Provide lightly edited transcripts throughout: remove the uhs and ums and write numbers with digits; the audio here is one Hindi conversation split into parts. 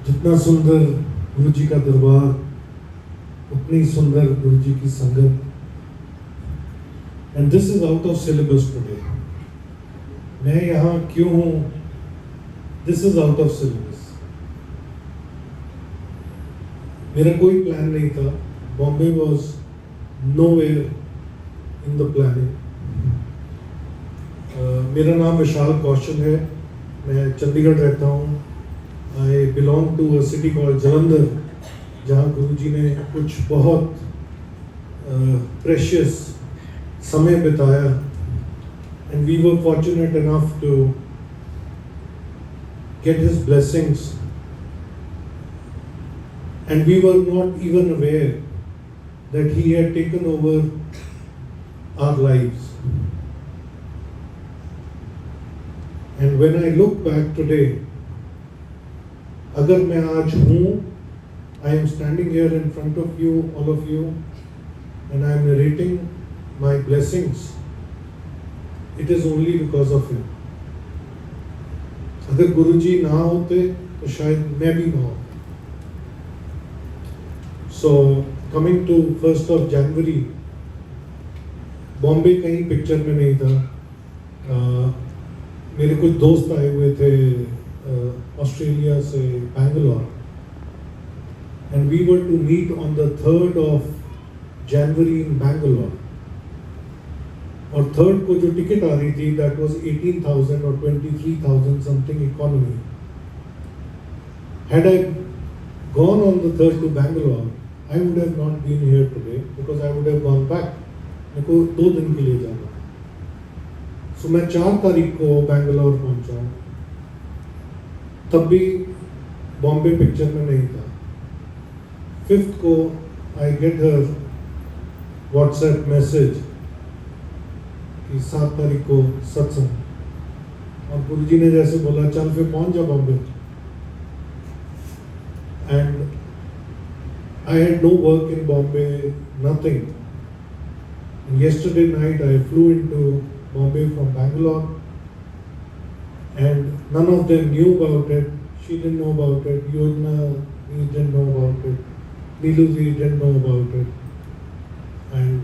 जितना सुंदर गुरु जी का दरबार, उतनी सुंदर गुरु जी की संगत। And this is out of syllabus today. मैं यहाँ क्यों हूँ? This is out of syllabus. मेरा कोई प्लान नहीं था। Bombay was nowhere in the planning. मेरा नाम विशाल कौशल है, मैं चंडीगढ़ रहता हूँ। I belong to a city called Jalandhar, जहाँ गुरुजी ने कुछ बहुत प्रेशियस समय बिताया। And we were fortunate enough to get his blessings, and we were not even aware that he had taken over our lives. And when I look back today, agar main aaj hoon, I am standing here in front of you, all of you, and I am narrating my blessings, it is only because of him. अगर गुरुजी ना होते तो शायद मैं भी ना होता। So coming to 1st of January, Bombay कहीं पिक्चर में नहीं था। मेरे कुछ दोस्त आए हुए थे ऑस्ट्रेलिया से, Bangalore, and we were to meet on the 3rd of January in Bangalore. और 3rd को जो टिकट आ रही थी, दैट वाज 18,000 और 23,000 something economy. Had I gone on the 3rd to Bangalore, I would have not been here today because I would have gone back. मेरे को 2 दिन के लिए जाना था। सो मैं 4 तारीख को बैंगलोर पहुंचा, तब भी बॉम्बे पिक्चर में नहीं था। 5th को I get her WhatsApp message कि 7 तारीख को सत्संग। और गुरुजी ने जैसे बोला, चल फिर पहुंच जा Bombay. And I had no work in Bombay, nothing. Yesterday night I flew into Bombay from Bangalore, and none of them knew about it. She didn't know about it, Yojana didn't know about it, Neelu ji didn't know about it. And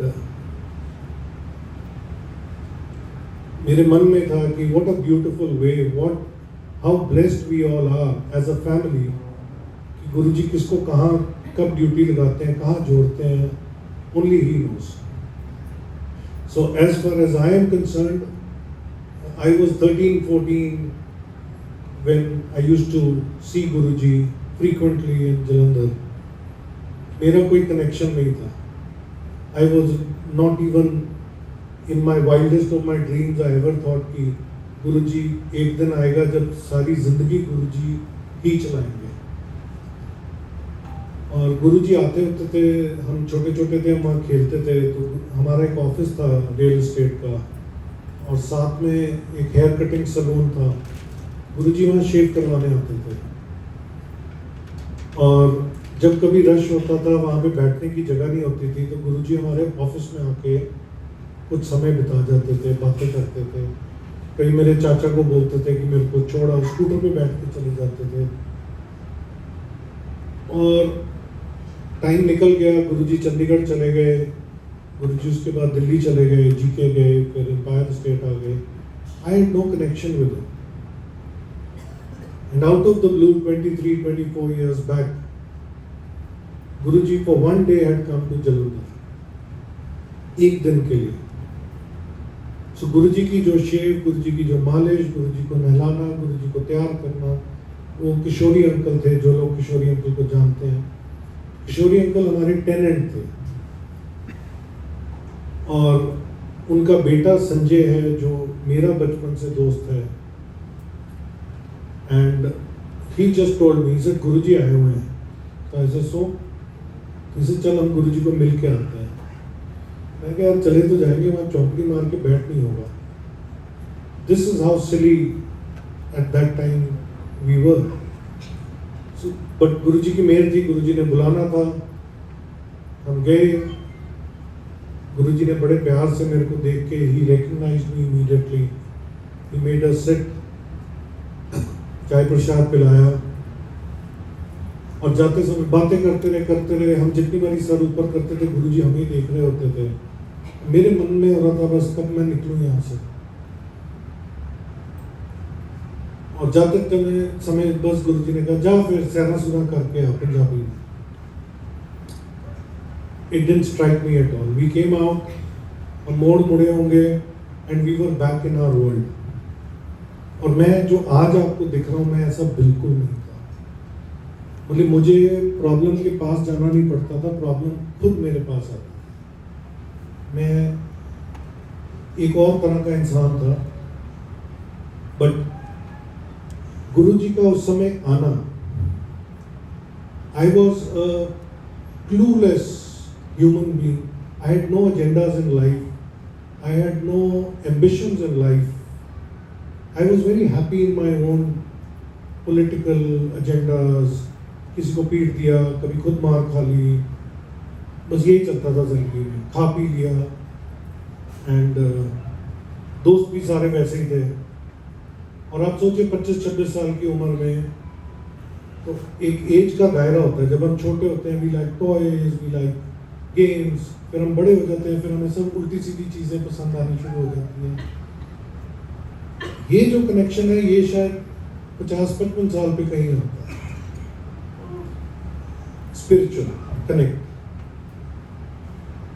मेरे मन में था कि what a beautiful way, how blessed we all are as a family, कि गुरुजी किसको कहाँ कब ड्यूटी लगाते हैं, कहाँ जोड़ते हैं, only he knows. So as far as I am concerned, I was 13-14 when I used to see Guruji frequently in Jalandhar. मेरा कोई connection नहीं था. I was not even in my wildest of my dreams I ever thought कि गुरुजी एक दिन आएगा जब सारी जिंदगी गुरुजी ही चलाएंगे। और गुरुजी आते होते थे, हम छोटे छोटे थे, हम वहाँ खेलते थे। तो हमारा एक ऑफिस था रियल एस्टेट का, और साथ में एक हेयर कटिंग सैलून था। गुरुजी वहाँ शेव करवाने आते थे, और जब कभी रश होता था, वहाँ पे बैठने की जगह नहीं होती थी, तो गुरुजी हमारे ऑफिस में आके कुछ समय बिता जाते थे, बातें करते थे। कई मेरे चाचा को बोलते थे कि मेरे को छोड़ा, स्कूटर पे बैठ के चले जाते थे। और टाइम निकल गया, गुरुजी चंडीगढ़ चले गए, गुरुजी उसके बाद दिल्ली चले गए, जीके गए, फिर एम्पायर स्टेट आ गए। I had no connection with him. And out of the blue 23-24 years back, Guruji for 1 day had come to Jalandhar, एक दिन के लिए। सो गुरुजी की जो शेव, गुरुजी की जो मालिश, गुरुजी को नहलाना, गुरुजी को तैयार करना, वो किशोरी अंकल थे। जो लोग किशोरी अंकल को जानते हैं, किशोरी अंकल हमारे टेनेंट थे, और उनका बेटा संजय है जो मेरा बचपन से दोस्त है। And he just told me, से गुरुजी आए हुए हैं। तो ऐसे सो इसे चल हम गुरुजी को मिल के आते हैं। मैं कहा यार चले तो जाएंगे, वहाँ चौंकड़ी मार के बैठ नहीं होगा। This is how silly at that time we were. But Guruji की मेहर थी, गुरुजी ने बुलाना था, हम गए। गुरुजी ने बड़े प्यार से मेरे को देख के, he recognized me immediately, he made us sit, चाय प्रसाद पिलाया, और जाते समय बातें करते रहे, हम जितनी बारी सर ऊपर करते थे गुरुजी हमें ही देख रहे होते थे। मेरे मन में हो रहा था बस कब मैं निकलूं यहाँ से। और जाते समय बस गुरुजी ने कहा जा फिर सहना सुना करके आ पंजाबी में। It didn't strike me at all. We came out, और मोड़ मुड़े होंगे and we were back in our world. और मैं जो आज आपको दिख रहा हूँ मैं ऐसा बिल्कुल नहीं था। मतलब मुझे प्रॉब्लम के पास जाना नहीं पड़ता था, प्रॉब्लम खुद मेरे पास आता। मैं एक और तरह का इंसान था, बट गुरुजी का उस समय आना, I was a clueless human being. I had no agendas in life. I had no ambitions in life. I was very happy in my own political agendas. किसी को पीट दिया, कभी खुद मार खा ली, बस यही चलता था जिंदगी में। खा पी लिया एंड दोस्त भी सारे वैसे ही थे। और आप सोचिए 25-26 साल की उम्र में तो एक एज का दायरा होता है। जब हम छोटे होते हैं we like toys, we like games, फिर हम बड़े हो जाते हैं, फिर हमें सब उल्टी सीधी चीज़ें पसंद आनी शुरू हो जाती हैं। ये जो कनेक्शन है ये शायद 50-55 साल पे कहीं आता है, स्पिरिचुअल कनेक्ट।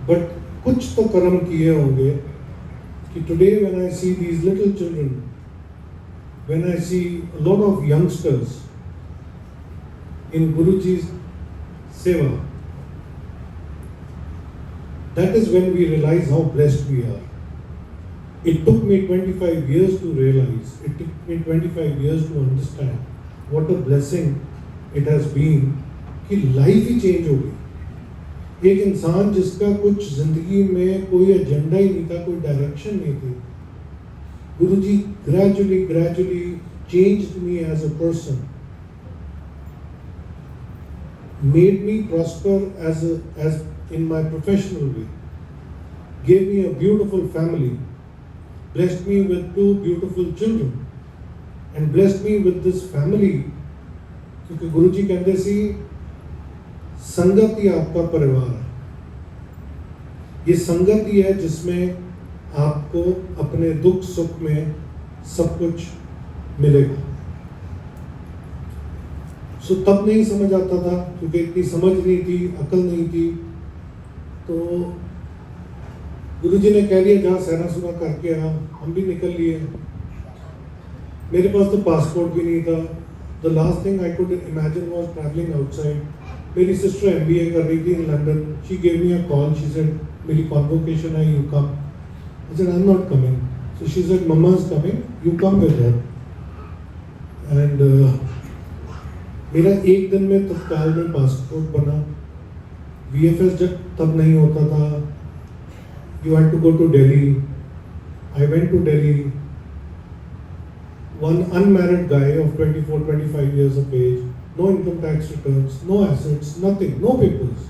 बट कुछ तो कर्म किए होंगे कि today when I see these little children, when I see a lot of youngsters in गुरुजी's seva, that is when we realize how blessed we are. It took me 25 years to realize, it took me 25 years to understand what a blessing it has been कि लाइफ ही चेंज हो गई। एक इंसान जिसका कुछ जिंदगी में कोई एजेंडा ही नहीं था, कोई डायरेक्शन नहीं थी, गुरुजी gradually changed me as a person, made me prosper as in my professional way, gave me a beautiful family, blessed me with 2 beautiful children, and blessed me with this family, क्योंकि गुरुजी कहते सी संगत ही आपका परिवार है। ये संगत ही है जिसमें आपको अपने दुख सुख में सब कुछ मिलेगा। सो तब नहीं समझ आता था क्योंकि इतनी समझ नहीं थी, अकल नहीं थी। तो गुरुजी ने कह लिया जहाँ सहना सुना करके आ, हम भी निकल लिए। मेरे पास तो पासपोर्ट भी नहीं था। The last thing I could imagine was travelling outside. मेरी सिस्टर MBA कर रही थी in London. She gave me a call, she said मेरी कॉन्वोकेशन है, you come. I said I am not coming. So she said mama is coming, you come with her. And मेरा एक दिन में तत्काल में पासपोर्ट बना। VFS जब तब नहीं होता था। You had to go to Delhi. I went to Delhi. One unmarried guy of 24-25 years of age, no income tax returns, no assets, nothing, no papers,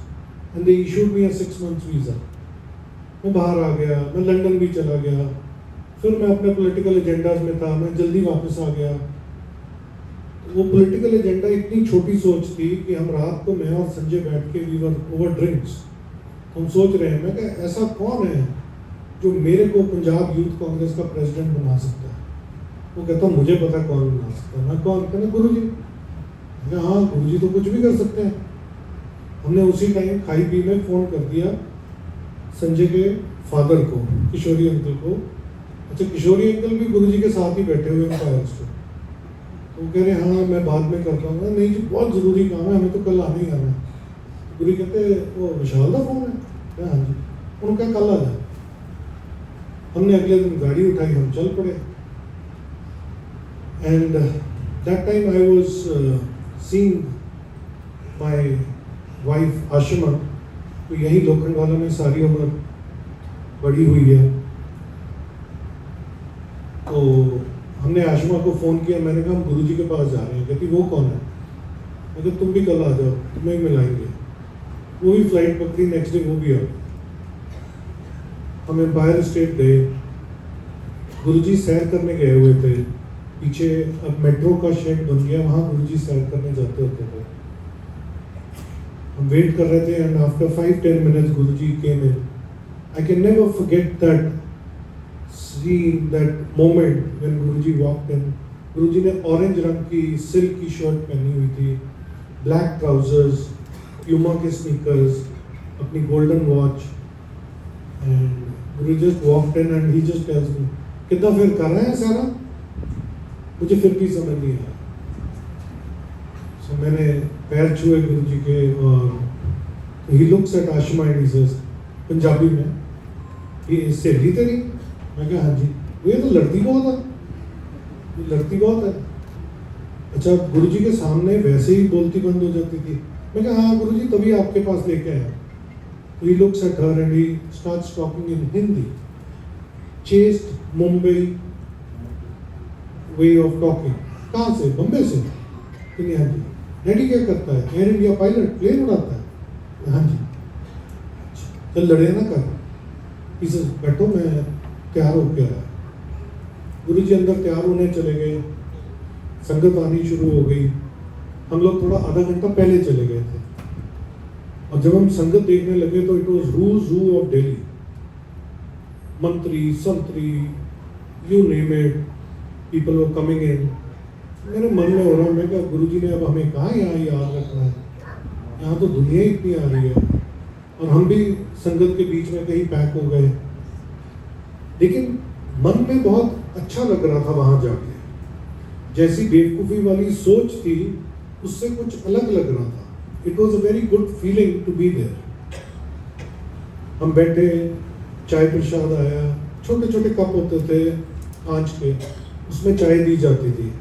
and they issued me a 6 months visa. मैं बाहर आ गया, मैं लंदन भी चला गया, फिर मैं अपने पॉलिटिकल एजेंडाज में था, मैं जल्दी वापस आ गया। वो पॉलिटिकल एजेंडा इतनी छोटी सोच थी कि हम रात को मैं और संजय बैठ के वी वर ओवर ड्रिंक्स, हम सोच रहे हैं मैं क्या ऐसा कौन है जो मेरे को पंजाब यूथ कांग्रेस का प्रेसिडेंट बना सकता है। वो कहता मुझे पता कौन बना सकता है। मैं कौन? कहना गुरुजी। हाँ गुरुजी तो कुछ भी कर सकते हैं। हमने उसी टाइम खाई पी में फ़ोन कर दिया संजय के फादर को, किशोरी अंकल को। अच्छा किशोरी अंकल भी गुरुजी के साथ ही बैठे हुए हैं पैलेस पे। तो वो कह रहे हाँ मैं बाद में करता हूँ। नहीं जी बहुत ज़रूरी काम है, हमें तो कल आना ही आना है। गुरु कहते वो विशाल का फोन है? हाँ जी। उन्होंने कहा कल आ जाए। हमने अगले दिन गाड़ी उठाई, हम चल पड़े। And that time I was seeing my wife Ashima, तो यही लोखंडवाला में सारी उम्र बड़ी हुई है। तो हमने आशिमा को फ़ोन किया, मैंने कहा हम गुरुजी के पास जा रहे हैं। कहती वो कौन है? मैं कहा तुम भी कल आ जाओ, तुम्हें मिलाएंगे। वो भी फ्लाइट पकड़ी, नेक्स्ट डे वो भी आ। हम एम्पायर स्टेट गए। गुरुजी सैर करने गए हुए थे। पीछे अब मेट्रो का शेड बन गया, वहाँ गुरुजी सैर करने जाते होते थे। हम वेट कर रहे थे and after 5-10 minutes Guruji came in. I can never forget that scene, that moment when Guruji walked in. Guruji ने ऑरेंज रंग की सिल्क की शर्ट पहनी हुई थी, ब्लैक ट्राउजर्स, प्यूमा के स्नीकर्स, अपनी golden watch, and Guruji just walked in and he just tells me, कितना फिर कर रहे हैं सारा? मुझे फिर भी समझ नहीं आया. सो मैंने पैर छुए गुरुजी के और he looks at Ashima and he says Punjabi में, ये सहेली तेरी? मैं कहा हाँ जी. ये तो लड़ती बहुत है, ये लड़ती बहुत है. अच्छा, गुरुजी के सामने वैसे ही बोलती बंद हो जाती थी. मैं कहा हाँ गुरुजी, तभी आपके पास लेके आया. तो he looks at her and he starts talking in Hindi. Chest Mumbai way of talking. कहाँ से? बम्बे से? कि हाँ जी. डैडी क्या करता है? एयर इंडिया पायलट, प्लेन उड़ाता है. हाँ जी. चल लड़े ना कर. इसे बैठो, मैं तैयार होके आया. गुरुजी अंदर तैयार होने चले गए, संगत आनी शुरू हो गई. हम लोग थोड़ा आधा घंटा पहले चले गए थे और जब हम संगत देखने लगे तो it was who's who of Delhi. मंत्री, संतरी, you name it, people were coming in. मेरे मन में हो रहा, मैं क्या गुरुजी ने अब हमें कहाँ यहाँ याद रखना है, यहाँ तो दुनिया ही इतनी आ रही है और हम भी संगत के बीच में कहीं पैक हो गए. लेकिन मन में बहुत अच्छा लग रहा था वहाँ जाके. जैसी बेवकूफ़ी वाली सोच थी उससे कुछ अलग लग रहा था. It was a very good feeling to be there. हम बैठे, चाय प्रसाद आया, छोटे छोटे कप होते थे कांच के, उसमें चाय दी जाती थी.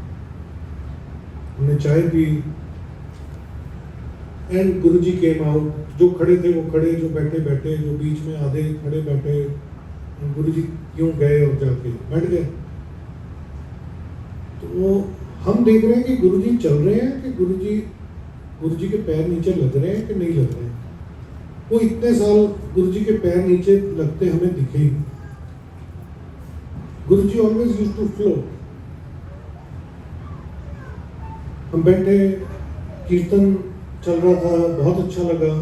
हमने चाय P and Guruji came out. जो खड़े थे वो खड़े, जो बैठे बैठे, जो बीच में आधे खड़े बैठे. गुरुजी क्यों गए और जाके बैठ गए. तो हम देख रहे हैं कि गुरुजी चल रहे हैं कि गुरुजी के पैर नीचे लग रहे हैं कि नहीं लग रहे हैं. वो इतने साल गुरुजी के पैर नीचे लगते हमें दिखे ही. गुरुजी ऑलवेज यूज्ड टू फ्लो. हम बैठे, कीर्तन चल रहा था, बहुत अच्छा लगा.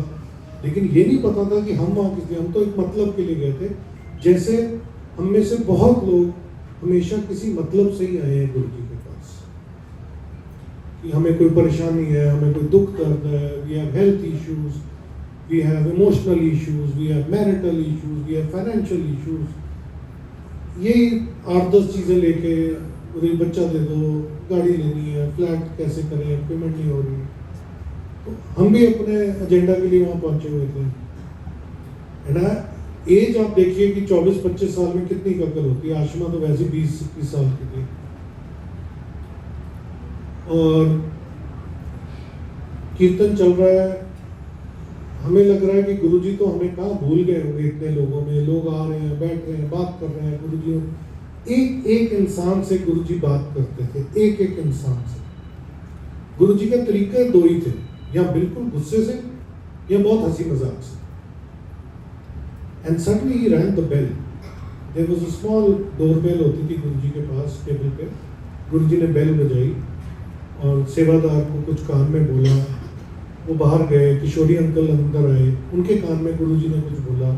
लेकिन ये नहीं पता था कि हम वहाँ किस लिए, हम तो एक मतलब के लिए गए थे. जैसे हम में से बहुत लोग हमेशा किसी मतलब से ही आए हैं गुरुजी के पास, कि हमें कोई परेशानी है, हमें कोई दुख दर्द है, we have health issues, we have emotional issues, we have marital issues, we have financial issues. यही 8-10 चीज़ें लेके, मुझे बच्चा दे दो, गाड़ी लेनी है, फ्लैट कैसे करें, पेमेंट नहीं हो रही. तो हम भी अपने एजेंडा के लिए वहाँ पहुँचे हुए थे. है ना. एज आप देखिए कि 24-25 साल में कितनी अकल होती है. आशिमा तो वैसे 20-21 साल की थी. और कीर्तन चल रहा है, हमें लग रहा है कि गुरुजी तो हमें कहाँ भूल गए होंगे. इतने लोगों में लोग आ रहे हैं, बैठ रहे हैं, बात कर रहे हैं. गुरुजी एक एक इंसान से गुरुजी बात करते थे, एक एक इंसान से. गुरुजी का तरीका 2 ही थे, या बिल्कुल गुस्से से या बहुत हंसी मजाक से. And suddenly he rang the bell. There was a small doorbell होती थी गुरुजी के पास टेबल पे. गुरुजी ने बेल बजाई और सेवादार को कुछ कान में बोला. वो बाहर गए. किशोरी अंकल अंदर आए, उनके कान में गुरुजी ने कुछ बोला.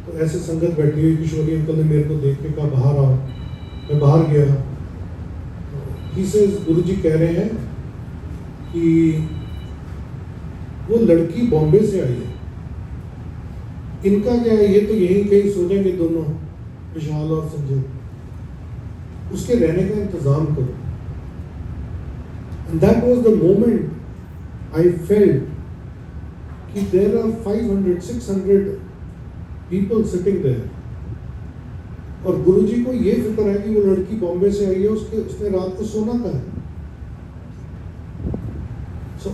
तो ऐसे संगत बैठी हुई, किशोरी अंकल ने मेरे को देख के कहा बाहर आओ. मैं बाहर गया. He says, गुरुजी कह रहे हैं कि वो लड़की बॉम्बे से आई है, इनका क्या है, ये तो यहीं कहीं सो जाएंगे दोनों, विशाल और संजय, उसके रहने का इंतजाम करो. And that was the moment I felt कि there are 500-600 people sitting there. और गुरुजी को ये फिक्र है कि वो लड़की बॉम्बे से आई है, उसने रात को सोना था. सो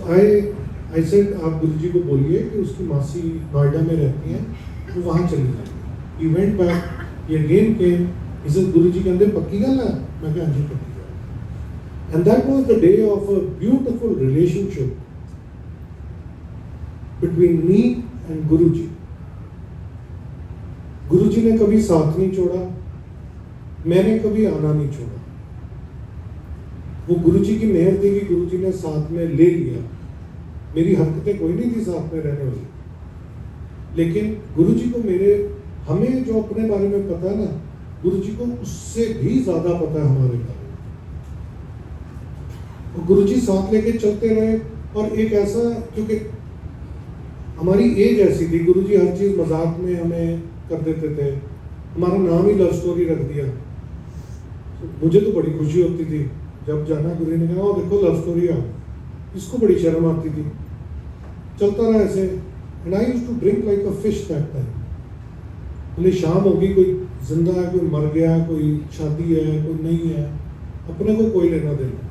आई सेड, आप गुरुजी को बोलिए कि उसकी मासी नोएडा में रहती हैं, वो वहाँ चली जाएगी. He went back, he again came. He said, Guruji कहते पक्की गल है? मैं कहा जी पक्की गल. And that was the day of a beautiful relationship between me and Guruji. Guruji ने कभी साथ नहीं छोड़ा, मैंने कभी आना नहीं छोड़ा. वो गुरुजी की मेहर थी कि गुरुजी ने साथ में ले लिया. मेरी हरकतें कोई नहीं थी साथ में रहने वाली, लेकिन गुरुजी को हमें जो अपने बारे में पता है ना, गुरुजी को उससे भी ज्यादा पता है हमारे बारे में। और गुरुजी साथ लेके चलते रहे, और एक ऐसा, क्योंकि हमारी एज ऐसी थी, गुरुजी हर चीज मजाक में हमें कर देते थे। हमारा नाम ही लव स्टोरी रख दिया। मुझे तो बड़ी खुशी होती थी जब जाना गुरु ने कहा, देखो लव स्टोरी आ, इसको बड़ी शर्म आती थी। चलता रहा ऐसे, and I used to drink like a fish that time. बोले शाम होगी, कोई जिंदा है, कोई मर गया, कोई शादी है, कोई नहीं है, अपने को कोई लेना देना नहीं।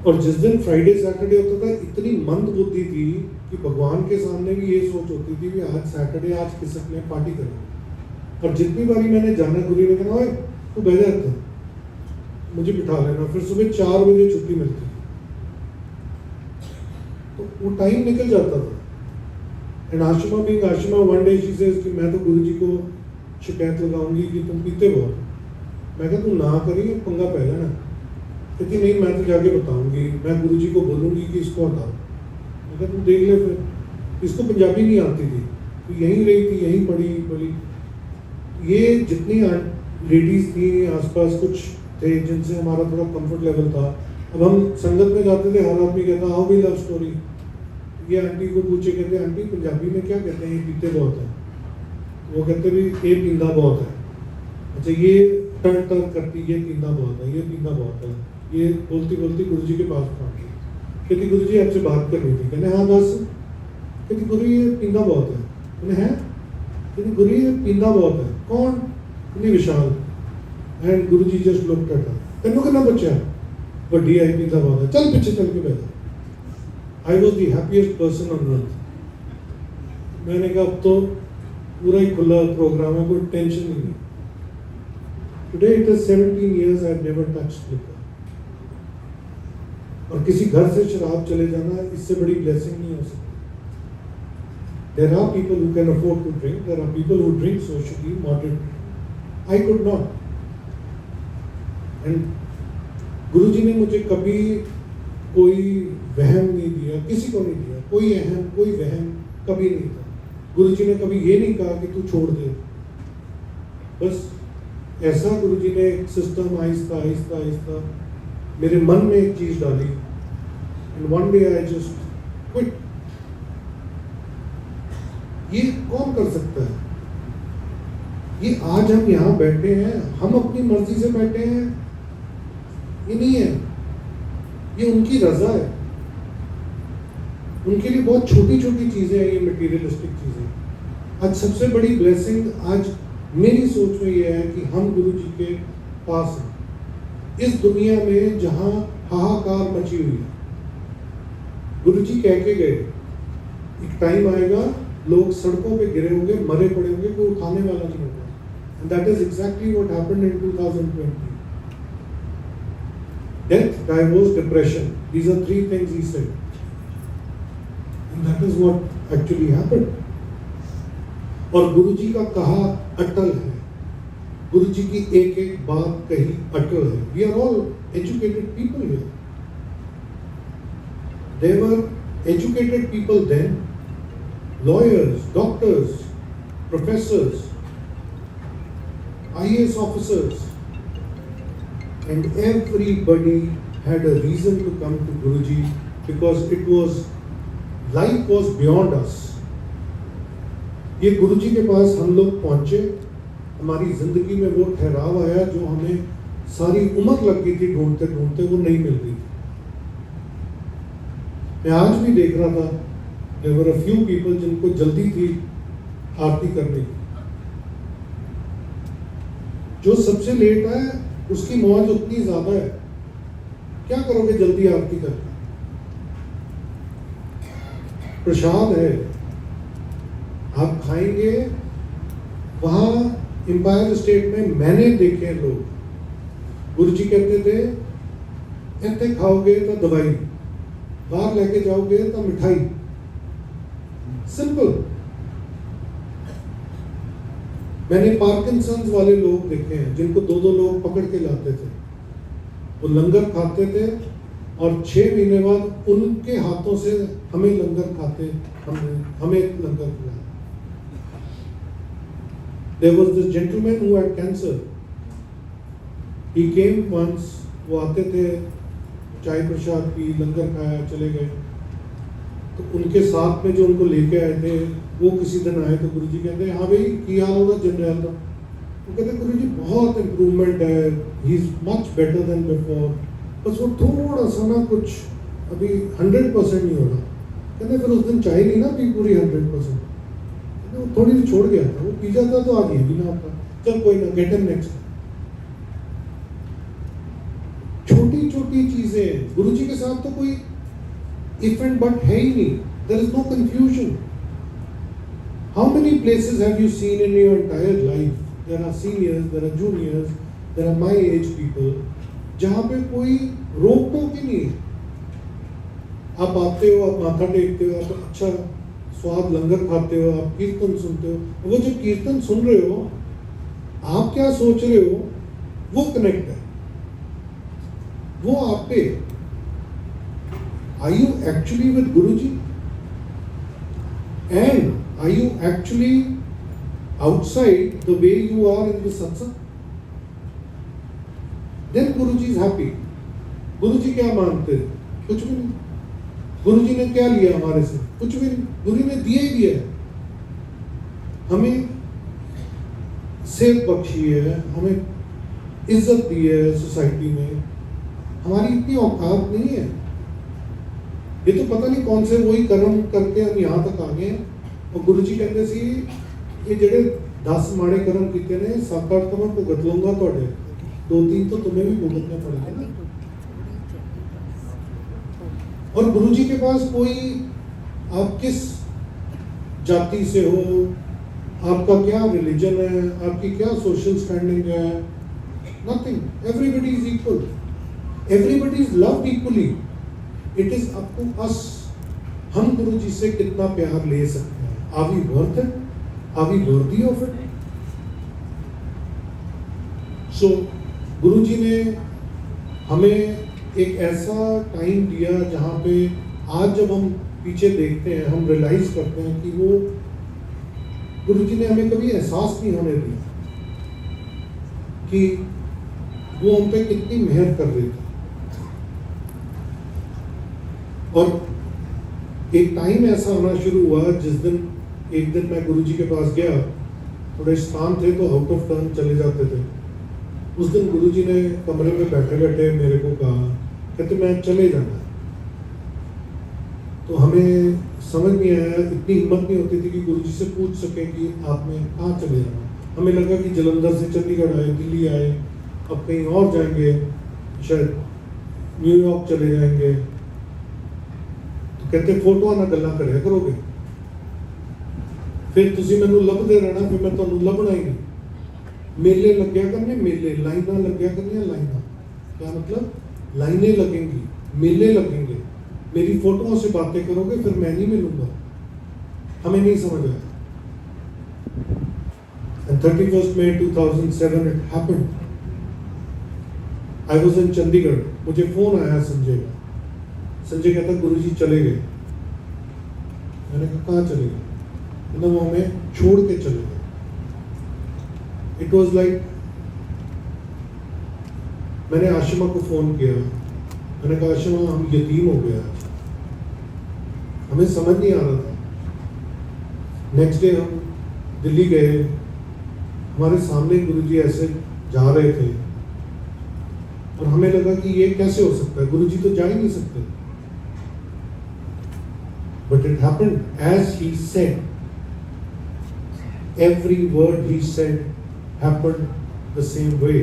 और जिस दिन फ्राइडे सैटरडे होता था, इतनी मंद बुद्धि थी कि भगवान के सामने भी ये सोच होती थी कि आज सैटरडे, आज किसने पार्टी करेंगे। और जितनी बारी मैंने जाना, गुरु ने कहा, ओए तू बैठ जाता, मुझे बिठा लेना। फिर सुबह 4 बजे छुट्टी मिलती थी, तो वो टाइम निकल जाता था। एंड आशिमा भी Ashima, one day she says कि मैं तो गुरुजी को शिकायत लगाऊंगी कि तुम पीते बहुत। मैं कहा तू ना करिए, पंगा पहले ना। कहती नहीं, मैं तो जाके बताऊंगी, मैं गुरुजी को बोलूंगी कि इसको हटाओ। मैं कहा तुम देख ले फिर। इसको पंजाबी नहीं आती थी, तो यहीं रही थी, यहीं पढ़ी। ये जितनी लेडीज थी आसपास, कुछ थे जिनसे हमारा थोड़ा कंफर्ट लेवल था। अब हम संगत में जाते थे, हर आदमी कहता हाउ वी लव स्टोरी। ये आंटी को पूछे, कहते आंटी पंजाबी में क्या कहते हैं, ये पीते बहुत है। वो कहते भी ये पींदा बहुत है। अच्छा, ये टर्न करती, ये पींदा बहुत है, ये पींदा बहुत है। ये बोलती बोलती गुरुजी के पास पहुंच गई। कहती गुरुजी आपसे बात करनी थी। कहने हाँ दस। कहती गुरु ये पींदा बहुत है। कहने हैं? कहती गुरु ये पींदा बहुत है। कौन? कहती Vishal. And Guruji just looked at her. तेनों कितना बच्चा? वड्डी आई, पींदा बहुत है, चल पीछे चल के बैठ। I was the happiest person on earth। मैंने कहा अब तो पूरा ही खुला प्रोग्राम है, कोई टेंशन ही नहीं। Today it is 17 years I have never touched liquor। और किसी घर से शराब चले जाना, इससे बड़ी ब्लेसिंग नहीं हो सकती। There are people who can afford to drink, there are people who drink socially, moderately। I could not। And गुरुजी ने मुझे कभी कोई वहम नहीं दिया, किसी को नहीं दिया, कोई अहम, कोई वहम कभी नहीं था। गुरुजी ने कभी ये नहीं कहा कि तू छोड़ दे। बस ऐसा गुरुजी ने एक सिस्टम आहिस्ता आहिस्ता आहिस्ता मेरे मन में एक चीज डाली, and one day I just quit. ये कौन कर सकता है? ये आज हम यहाँ बैठे हैं, हम अपनी मर्जी से बैठे हैं, ये नहीं है, ये उनकी रजा है। उनके लिए बहुत छोटी छोटी चीजें हैं ये मटेरियलिस्टिक चीजें। आज सबसे बड़ी ब्लेसिंग आज मेरी सोच में ये है कि हम गुरुजी के पास हैं, इस दुनिया में जहां हाहाकार मची हुई है। गुरुजी कह के गए, एक टाइम आएगा लोग सड़कों पे गिरे होंगे, मरे पड़े होंगे, कोई उठाने वाला नहीं होगा। And that is exactly what happened in 2020। Death, divorce, depression. These are 3 things he said. And that is what actually happened. और गुरुजी का कहा अटल है। गुरुजी की एक एक बात कही अटल है। We are all educated people here. There were educated people then, lawyers, doctors, professors, IAS officers, and everybody had a reason to come to Guruji because it was, life was beyond us। ये गुरुजी के पास हम लोग पहुंचे, हमारी जिंदगी में वो ठहराव आया जो हमें सारी उम्र लग गई थी ढूंढते ढूंढते, वो नहीं मिल रही थी। मैं आज भी देख रहा था, there were a few people जिनको जल्दी थी आरती करने की। जो सबसे लेट है उसकी मौज उतनी ज्यादा है। क्या करोगे जल्दी आरती करके? प्रसाद है, आप खाएंगे। वहां एम्पायर स्टेट में मैंने देखे लोग, गुरुजी कहते थे इतने खाओगे तो दवाई, बाहर लेके जाओगे तो मिठाई। सिंपल। मैंने पार्किंसंस वाले लोग देखे हैं जिनको 2-2 लोग पकड़ के लाते थे। वो लंगर खाते थे, और 6 महीने बाद उनके हाथों से हमें लंगर खाते, हमें लंगर खिलाया। There was this gentleman who had cancer. He came once, वो आते थे, चाय प्रसाद पी, लंगर खाया, चले गए। तो उनके साथ में जो उनको लेके आए थे, वो किसी दिन आए तो गुरुजी कहते हाँ भाई की हाल होगा जनरल का। वो कहते गुरुजी बहुत इम्प्रूवमेंट है, he is much better than before, बस वो थोड़ा सा ना कुछ अभी 100% नहीं हो रहा। कहते फिर उस दिन चाय नहीं ना पी पूरी 100%, वो थोड़ी सी छोड़ गया था, वो पी जाता तो आज ये भी ना होता। चल कोई ना, गेट हिम नेक्स्ट। छोटी छोटी चीजें, गुरुजी के साथ तो कोई if and but है ही नहीं, there is no confusion. How many places have you seen in your entire life? There are seniors, there are juniors, there are my age people, जहाँ पे कोई रोक टोक ही नहीं है। आप आते हो, आप माथा टेकते हो, आप अच्छा स्वाद लंगर खाते हो, आप कीर्तन सुनते हो, वो जो कीर्तन सुन रहे हो, आप क्या सोच रहे हो, वो कनेक्ट है, वो आप पे। Are you actually with Guruji? And are you actually outside the way you are in the satsang? Then Guruji is happy. Guruji क्या मानते हैं? कुछ भी नहीं। गुरुजी ने क्या लिया हमारे से? कुछ भी नहीं। गुरु ने दिया ही दिया है। हमें सेव बख्शी है, हमें इज्जत दी है सोसाइटी में। हमारी इतनी औकात नहीं है। ये तो पता नहीं कौन से वही कर्म करके हम यहाँ तक आ गए हैं। और गुरुजी कहते सी ये जड़े 10 माड़े कर्म किए ने 7-8 तो मैं भुगत लूंगा, थोड़े 2-3 तो तुम्हें भी भुगतने पड़ेंगे ना। और गुरुजी के पास कोई आप किस जाति से हो, आपका क्या रिलीजन है, आपकी क्या सोशल स्टैंडिंग है, nothing. Everybody is equal, everybody is loved equally. It is up to us, हम गुरुजी से कितना प्यार ले सकते हैं। Are we worth it? Are we worthy of it? So Guruji ने हमें एक ऐसा टाइम दिया जहाँ पे आज जब हम पीछे देखते हैं, हम रियलाइज करते हैं कि वो गुरुजी ने हमें कभी एहसास नहीं होने दिया कि वो हम पे कितनी मेहनत कर रही थी। और एक टाइम ऐसा होना शुरू हुआ जिस दिन एक दिन मैं गुरुजी के पास गया, थोड़े स्थान थे तो आउट ऑफ टर्न चले जाते थे। उस दिन गुरुजी ने कमरे में बैठे बैठे मेरे को कहा, कहते मैं चले जाना। तो हमें समझ नहीं आया, इतनी हिम्मत नहीं होती थी कि गुरुजी से पूछ सके कि आपने कहाँ चले जाना। हमें लगा कि जलंधर से चंडीगढ़ आए, दिल्ली आए, अब कहीं और जाएंगे, शायद न्यूयॉर्क चले जाएंगे। तो कहते फोटो ना गल्ला करे करोगे, फिर तुसी मैनू लभदे रहना, फिर मैं तुहानू लभना ही नहीं। मेले लग्या करने, मेले लाइना लग्या करनिया, लाइना क्या मतलब? लाइनें लगेंगी, मेले लगेंगे, मेरी फोटोओं से बातें करोगे, फिर मैं नहीं मिलूंगा। हमें नहीं समझ आया। And 31st May 2007 it happened. I was in Chandigarh, मुझे फोन आया संजय का। संजय कहता गुरुजी चले गए। मैंने कहा कहाँ चले गए? मतलब वो हमें छोड़ के चले गए। It was like, मैंने आशिमा को फोन किया, मैंने कहा आशिमा हम यतीम हो गए आज, हमें समझ नहीं आ रहा था। नेक्स्ट डे हम दिल्ली गए, हमारे सामने गुरुजी ऐसे जा रहे थे और हमें लगा कि ये कैसे हो सकता है, गुरुजी तो जा ही नहीं सकते। But it happened as he said, every word he said happened the same way.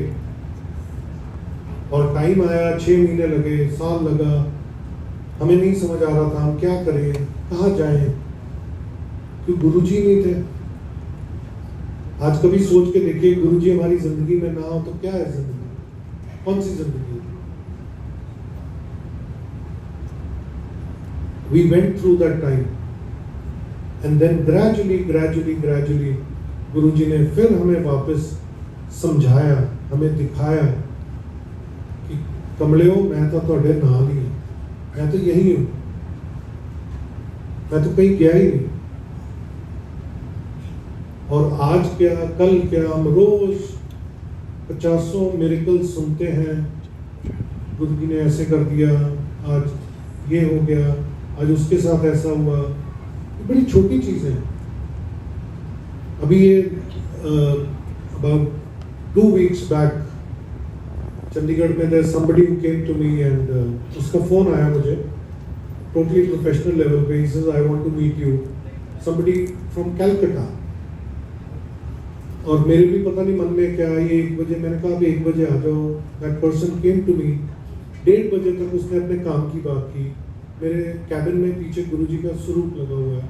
और टाइम आया, 6 महीने लगे, साल लगा, हमें नहीं समझ आ रहा था हम क्या करें, कहाँ जाएं, क्योंकि गुरुजी नहीं थे। आज कभी सोच के देखिए, गुरुजी हमारी जिंदगी में ना हो तो क्या है जिंदगी? कौन सी जिंदगी? We went through that time and then gradually गुरुजी ने फिर हमें वापस समझाया, हमें दिखाया कि कमलियो मैं तो तुहाडे नाल ही मैं तो यही हूँ, मैं तो कहीं गया ही नहीं। और आज क्या कल क्या, हम रोज 50 मिरेकल सुनते हैं, गुरु जी ने ऐसे कर दिया, आज ये हो गया, आज उसके साथ ऐसा हुआ। ये बड़ी छोटी चीज़ है। अभी ये अबाउट 2 weeks बैक चंडीगढ़ में there somebody who came to me and उसका फ़ोन आया मुझे, टोटली प्रोफेशनल लेवल पे, he says I want to meet you, somebody from Calcutta. और मेरे भी पता नहीं मन में क्या, ये 1 बजे, मैंने कहा अब 1 बजे आ जाओ। That person came to me, 1:30 बजे तक उसने अपने काम की बात की। मेरे कैबिन में पीछे गुरुजी का स्वरूप लगा हुआ है।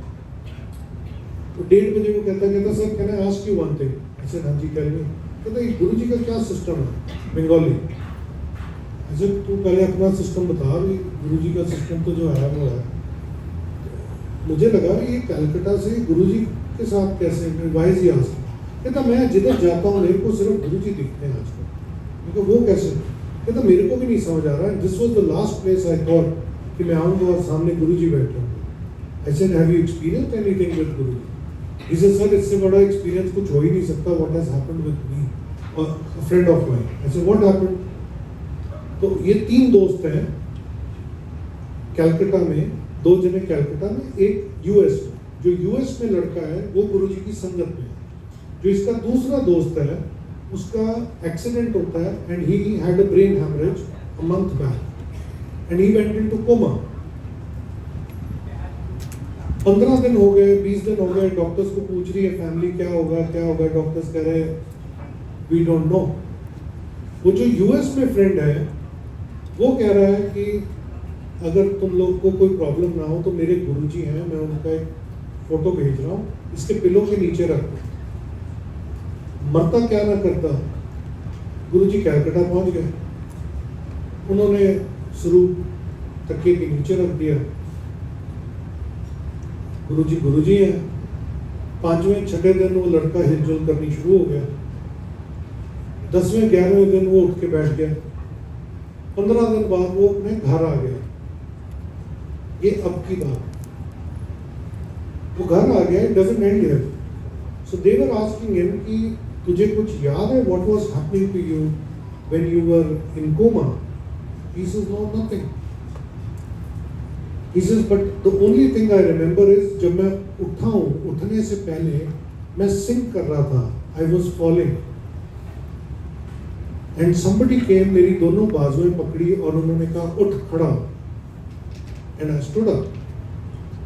तो 1:30 बजे वो कहता sir can I ask you one thing. ऐसे हाँ जी कह रही, कहता गुरुजी का क्या सिस्टम है, बंगाली। ऐसे तू पहले अपना सिस्टम बता, भी गुरुजी का सिस्टम तो जो है वो है। मुझे लगा ये कलकत्ता से गुरुजी के साथ कैसे, वाइज ही आस्क। कहता मैं जिधर जाता हूँ मेरे को सिर्फ गुरुजी दिखते हैं आजकल। मैं कहा वो कैसे? कहता मेरे को भी नहीं समझ आ रहा है। This was the last place I thought कि मैं आऊँगा और सामने गुरुजी बैठे होंगे। I said have you experienced anything with Guruji? He said sir इससे बड़ा एक्सपीरियंस कुछ हो ही नहीं सकता। What has happened with me और a friend of mine. I said what happened? तो ये 3 दोस्त हैं कलकत्ता में, 2 जने कलकत्ता में, एक यूएस में। जो यूएस में लड़का है वो गुरुजी की संगत में है। जो इसका दूसरा दोस्त है उसका एक्सीडेंट होता है and he had a brain haemorrhage a month back and he went into coma. 15 दिन हो गए, 20 दिन हो गए, डॉक्टर्स को पूछ रही है फैमिली क्या होगा क्या होगा। डॉक्टर्स कह रहे वी डोंट नो। वो जो यूएस में फ्रेंड है वो कह रहा है कि अगर तुम लोग को कोई प्रॉब्लम ना हो तो मेरे गुरुजी हैं, मैं उनका एक फोटो भेज रहा हूँ, इसके पिलो के नीचे रख दो। मरता क्या ना करता, गुरुजी कलकत्ता पहुंच गए। उन्होंने स्वरूप तकिए के नीचे रख दिया। गुरुजी हैं। 5वें 6ठे दिन वो लड़का हिलजुल करनी शुरू हो गया। 10वें 11वें दिन वो उठ के बैठ गया। 15 दिन बाद वो अपने घर आ गया। ये अब की बात, वो घर आ गया। It doesn't end here. So they were asking him कि तुझे कुछ याद है, what was happening to you when you were in coma? He says no nothing. He says but the only thing I remember is जब मैं उठा हूं, उठने से पहले मैं सिंक कर रहा था, I was falling and somebody came, मेरी दोनों बाजुएं पकड़ी और उन्होंने कहा उठ खड़ा, एंड आई स्टूड अप।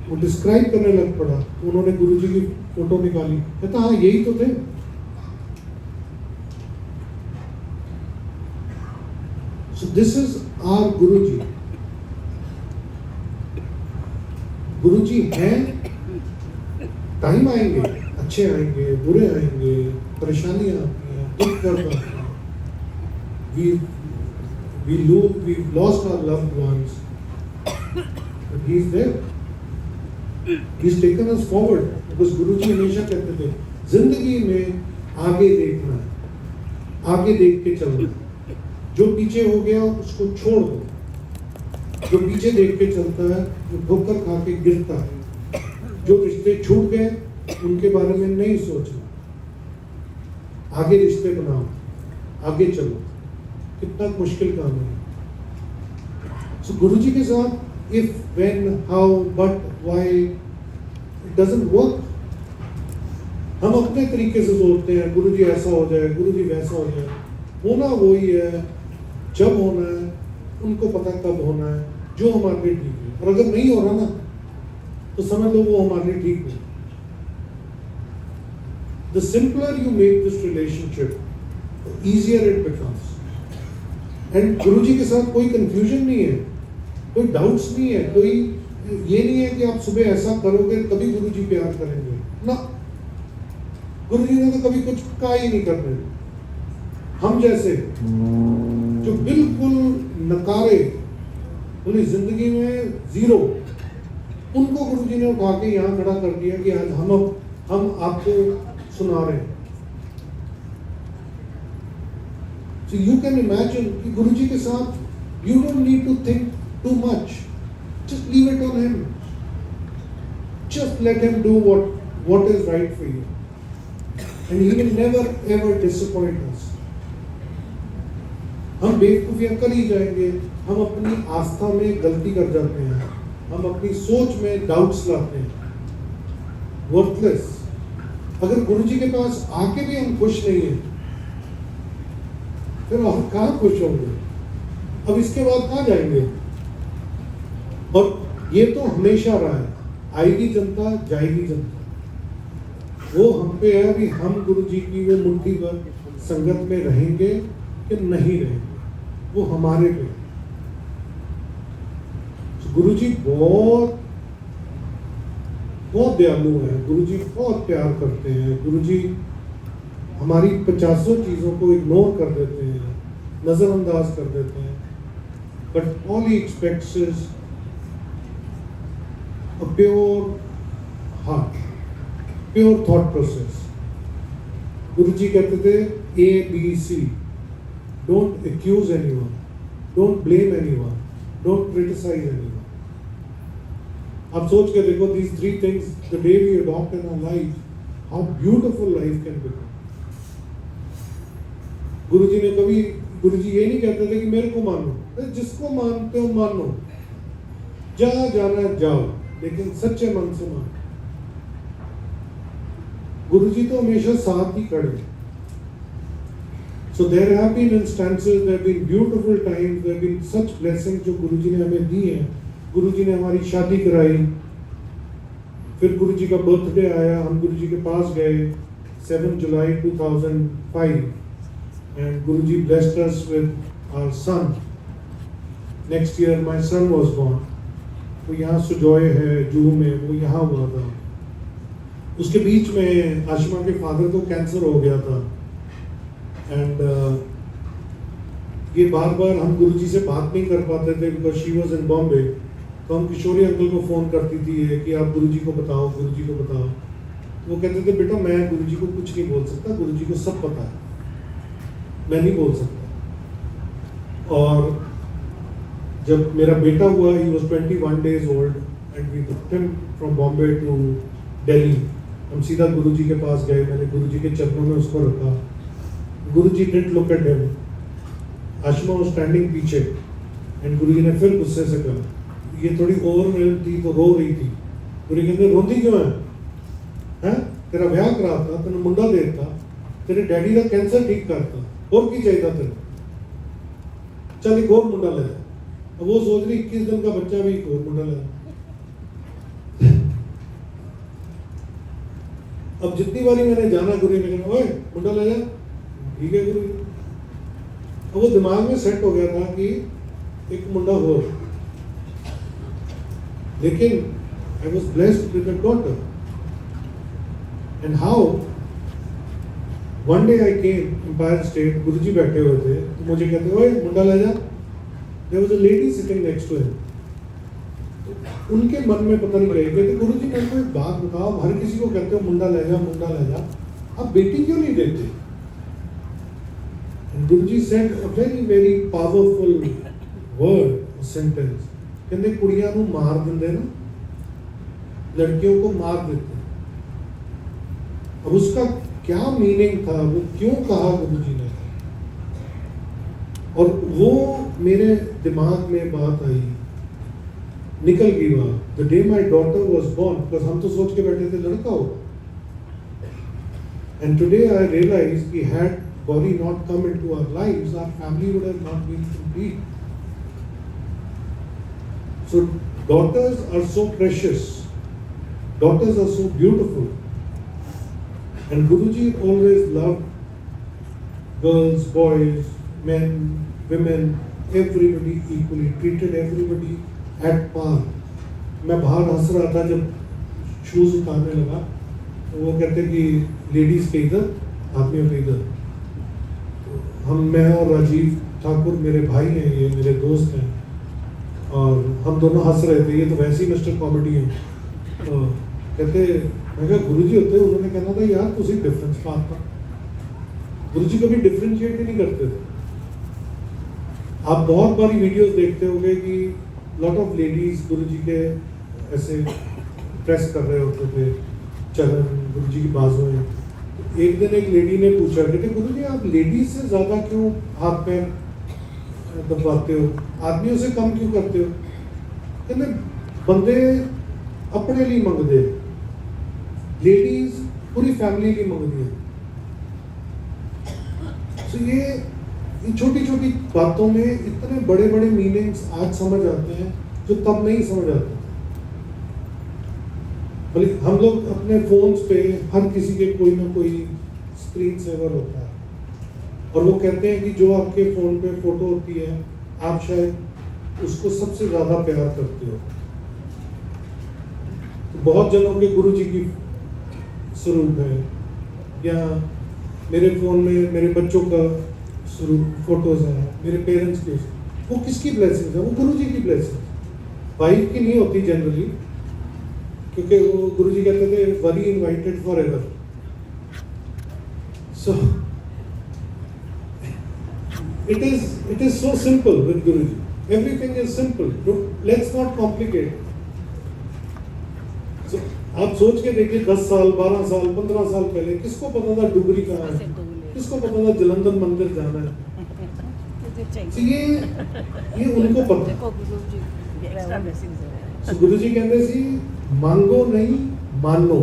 वो डिस्क्राइब करने लग पड़ा। तो उन्होंने गुरुजी की फोटो निकाली। कहता हाँ यही तो थे। सो दिस इज आवर गुरुजी। गुरुजी हैं, टाइम आएंगे, अच्छे आएंगे, बुरे आएंगे, परेशानियां आती हैं, दुख दर्द आते हैं। We've lost our loved ones, but He's there. He's taken us forward. Because गुरुजी हमेशा कहते थे जिंदगी में आगे देखना है, आगे देख के चलना। जो पीछे हो गया उसको छोड़ दो। जो पीछे देख के चलता है वो ठोकर खा के गिरता है। जो रिश्ते छूट गए उनके बारे में नहीं सोचना, आगे रिश्ते बनाओ, आगे चलो। कितना मुश्किल काम है। सो गुरुजी के साथ if, when, how, but, why, it doesn't work. हम अपने तरीके से सोचते हैं गुरुजी ऐसा हो जाए, गुरुजी वैसा हो जाए। होना वही है, जब होना है उनको पता कब होना है, जो हमारे लिए ठीक है। और अगर नहीं हो रहा ना तो समझ लो वो हमारे लिए ठीक नहीं। The simpler you make this relationship, the easier it becomes. And Guruji के साथ कोई कंफ्यूजन नहीं है, कोई डाउट्स नहीं है, कोई ये नहीं है कि आप सुबह ऐसा करोगे तभी गुरुजी प्यार करेंगे ना। गुरुजी ने तो कभी कुछ कहा ही नहीं करने। हम जैसे जो बिल्कुल नकारे, बोले जिंदगी में जीरो, उनको गुरुजी ने उठा के यहाँ खड़ा कर दिया कि आज हम आपको सुना रहे हैं। So you can imagine कि गुरुजी के साथ you don't need to think too much. Just leave it on him. Just let him do what is right for you. And he will never ever disappoint us. हम बेवकूफियां कर ही जाएंगे, हम अपनी आस्था में गलती कर जाते हैं, हम अपनी सोच में डाउट्स लाते हैं, वर्थलेस। अगर गुरुजी के पास आके भी हम खुश नहीं हैं, फिर हम कहाँ खुश होंगे? अब इसके बाद कहाँ जाएंगे? और ये तो हमेशा रहा है, आएगी जनता जाएगी जनता। वो हम पे है कि हम गुरुजी की वो मुट्ठी भर संगत में रहेंगे कि नहीं रहेंगे, वो हमारे पे। गुरुजी बहुत बहुत दयालु है, गुरुजी बहुत प्यार करते हैं, गुरुजी हमारी 50 चीजों को इग्नोर कर देते हैं, नजरअंदाज कर देते हैं, but all he aspects is a pure heart, pure thought process. गुरुजी कहते थे ABC, don't accuse anyone, don't blame anyone, don't criticize anyone. आप सोच के देखो, these 3 things, the day we adopt in our life, how beautiful life can become. गुरुजी ने कभी, गुरुजी ये नहीं कहते थे कि मेरे को मानो, जिसको मानते हो मानो, जहाँ जाना जाओ, लेकिन सच्चे मन से मानो। गुरुजी तो हमेशा साथ ही खड़े। So there have been instances, there have been beautiful times, there have been such blessings जो गुरुजी ने हमें दी हैं। गुरुजी ने हमारी शादी कराई, फिर गुरुजी का बर्थडे आया, हम गुरुजी के पास गए 7 July 2005 and Guruji blessed us with our son. Next year my son was born. वो यहाँ सुजॉय है जूहू में, वो यहाँ हुआ था। उसके बीच में आशिमा के फादर को कैंसर हो गया था एंड ये बार बार हम गुरुजी से बात नहीं कर पाते थे because she was in Bombay. तो हम किशोरी अंकल को फ़ोन करती थी कि आप गुरुजी को बताओ, गुरुजी को बताओ। तो वो कहते थे बेटा मैं गुरुजी को कुछ नहीं बोल सकता, गुरुजी को सब पता है, मैं नहीं बोल सकता। और जब मेरा बेटा हुआ, he was 21 days old and we took him from Bombay to Delhi. हम सीधा गुरुजी के पास गए, मैंने गुरुजी के चरणों में उसको रखा। गुरुजी didn't look at him. Ashima was standing पीछे and गुरुजी ने फिर गुस्से से कहा, ये थोड़ी ओवरवेल्म थी तो रो रही थी। गुरुजी कहते रोती क्यों है? हैं? तेरा ब्याह करा था, तेरा मुंडा देता, तेरे डैडी का कैंसर ठीक करता, और की चाहिए था तेरे? चल एक और मुंडा ले। अब वो सोच रही 21 दिन का बच्चा भी एक और मुंडा ले। अब जितनी बारी मैंने जाना गुरु ने कहा ओए मुंडा ले जा, ठीक है गुरु। अब वो दिमाग में सेट हो गया था कि एक मुंडा हो, लेकिन I was blessed with a daughter. And how one day I came Empire State, गुरुजी बैठे हुए थे, तो मुझे कहते ओए मुंडा ले जा। There was a lady sitting next to him. उनके मन में पता नहीं रहे, कहते गुरुजी मेरे को एक बात बताओ, हर किसी को कहते हो मुंडा ले जा, मुंडा ले जा, आप बेटी क्यों नहीं देते? And Guruji said a very very powerful word, sentence. कहते कुड़ियां को मार देंगे ना, लड़कियों को मार देते। अब उसका क्या मीनिंग था, वो क्यों कहा गुरुजी ने, और वो मेरे दिमाग में बात आई, निकल गई बात। The day my daughter was born, because हम तो सोच के बैठे थे लड़का होगा, एंड टुडे आई रियलाइज कि had Gauri not come into our lives, our family would have not been complete. So daughters are so precious, daughters are so beautiful, and Guruji always loved girls, boys, men, women, everybody equally, treated everybody at par. मैं बाहर हंस रहा था जब शूज उतारने लगा, तो वो कहते कि लेडीज के इधर, आदमियों के इधर। मैं और राजीव ठाकुर मेरे भाई हैं, ये मेरे दोस्त हैं, और हम दोनों हंस रहे थे, ये तो वैसे ही मिस्टर कॉमेडी है। तो कहते, मैं कहा गुरुजी होते, उन्होंने कहना था यार तुझे डिफरेंस बात था। गुरुजी कभी डिफरेंशिएट ही नहीं करते थे। आप बहुत बारी वीडियोस देखते होंगे कि लॉट ऑफ लेडीज गुरुजी के ऐसे प्रेस कर रहे होते थे चरण, गुरुजी की बाजुएं। एक दिन एक लेडी ने पूछा, कहते गुरुजी आप लेडीज से ज्यादा क्यों हाथ पैर दबाते हो, आदमियों से कम क्यों करते हो? कहते बंदे अपने लिए मंगते, लेडीज पूरी फैमिली लिए मंगती है। तो ये छोटी छोटी बातों में इतने बड़े बड़े मीनिंग्स आज समझ आते हैं जो तब नहीं समझ आते थे। हम लोग अपने फोन्स पे हर किसी के कोई ना कोई स्क्रीन सेवर होता है, और वो कहते हैं कि जो आपके फोन पे फोटो होती है आप शायद उसको सबसे ज्यादा प्यार करते हो। तो बहुत जनों के गुरुजी की स्वरूप है, या मेरे फोन में मेरे बच्चों का स्वरूप फोटोज है, मेरे पेरेंट्स के, वो किसकी ब्लेसिंग है? वो गुरुजी की ब्लेसिंग। वाइफ की नहीं होती जनरली, क्योंकि वो गुरुजी कहते थे worry invited for ever. So it is so simple with Guruji. Everything is simple. Let's not complicate. So, आप सोच के देखिए 10 साल 12 साल 15 साल पहले किसको पता था डुगरी कहाँ है, किसको पता था जलंधर मंदिर जाना है? so, ये उनको पता। so, गुरुजी कहते सी मांगो नहीं मानो,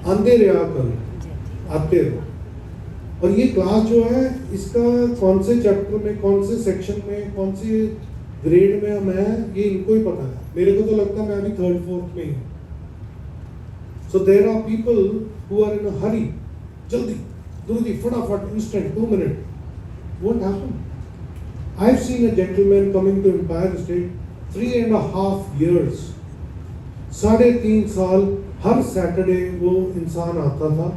अंधे रहा करो आते रहो। और ये क्लास जो है इसका कौन से चैप्टर में, कौन से सेक्शन में, कौन से ग्रेड में मैं, ये इनको ही पता है। मेरे को तो लगता है मैं अभी 3rd 4th में ही हूँ। So there are people who are in a hurry, जल्दी गुरुजी फटाफट instant 2 minute. What happened? I have seen a gentleman coming to Empire State 3.5 years, 3.5 साल हर सैटरडे वो इंसान आता था।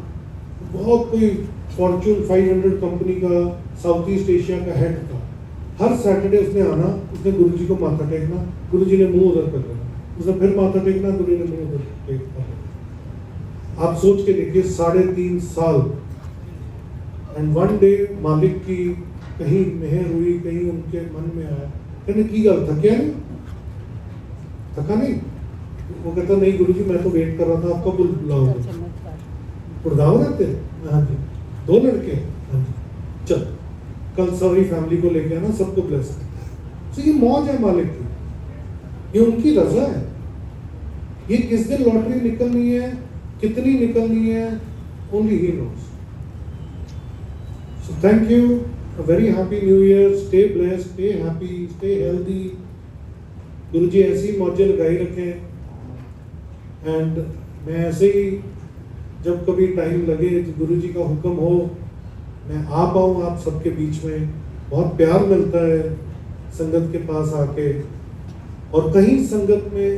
बहुत कोई फॉर्च्यून 500 कंपनी का साउथ ईस्ट एशिया का हेड था। हर सैटरडे उसने आना, उसने गुरुजी को माथा टेकना, गुरुजी ने मुंह उधर कर देना, उसने फिर माथा टेकना, गुरुजी ने मुंह उधर टेकना। आप सोच के देखिए 3.5 साल। एंड वन डे मालिक की कहीं मेहर हुई, कहीं उनके मन में आया, कहने की गल थका नहीं, थका नहीं? वो कहता नहीं गुरुजी मैं तो वेट कर रहा था, आपका बुलाओगे। गुड़गांव रहते हैं? हाँ जी। 2 लड़के? हाँ जी। चल कल सारी फैमिली को लेके आना, सबको ब्लेस करना। तो ये मौज है मालिक की, ये उनकी रजा है। ये किस दिन लॉटरी निकलनी है, कितनी निकलनी है, only he knows. So thank you, a very happy new year, stay blessed, stay happy, stay healthy. Guruji ऐसी मौजें लगाई रखें। एंड मैं ऐसे ही जब कभी टाइम लगे, गुरुजी का हुक्म हो, मैं आ पाऊँ आप सबके बीच में। बहुत प्यार मिलता है संगत के पास आके। और कहीं संगत में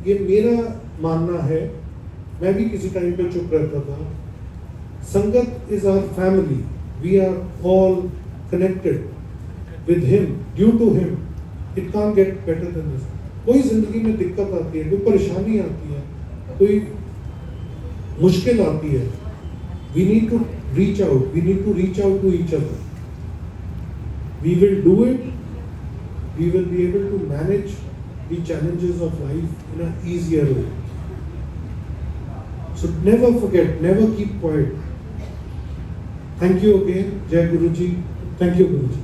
ये मेरा मानना है, मैं भी किसी टाइम पे चुप रहता था, संगत is our family, we are all connected with him, due to him. It can't get better than this. कोई जिंदगी में दिक्कत आती है, कोई परेशानी आती है, कोई मुश्किल आती है, we need to reach out to each other. We will do it, we will be able to manage the challenges of life in an easier way. So never forget, never keep quiet. Thank you again, Jai Guruji. Thank you Guruji.